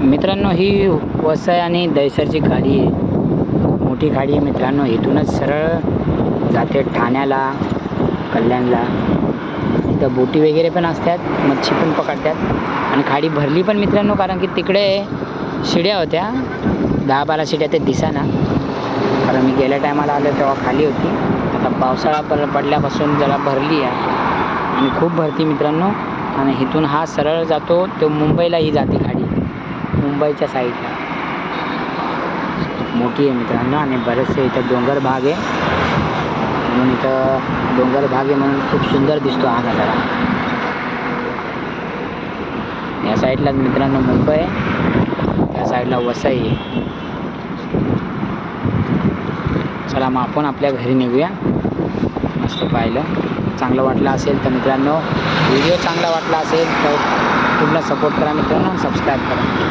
मित्रांनो, ही वसई आणि दहिसरची खाडी आहे. मोठी खाडी आहे मित्रांनो. इथूनच सरळ जाते ठाण्याला, कल्याणला. इथं बोटी वगैरे पण असतात, मच्छी पण पकडतात आणि खाडी भरली पण मित्रांनो, कारण की तिकडे शिड्या होत्या 10-12 शिड्या ते दिसेना. कारण मी गेल्या टायमाला आलो तेव्हा खाली होती. आता पावसाळा पडल्यापासून जरा भरली आहे आणि खूप भरती मित्रांनो. आणि इथून हा सरळ जातो तो मुंबईलाही जाते खाडी, मुंबईच्या साईडला. मोठी आहे मित्रांनो आणि बरेचसे इथं डोंगर भाग आहे, म्हणून इथं डोंगर भाग आहे म्हणून खूप सुंदर दिसतो हा नजारा. या साईडला मित्रांनो मुंबई आहे, त्या साईडला वसई आहे. चला मग आपण आपल्या घरी निघूया. मस्त पाहिलं, चांगलं वाटलं असेल तर मित्रांनो, व्हिडिओ चांगला वाटला असेल तर पूर्ण सपोर्ट करा मित्रांनो, सबस्क्राईब करा.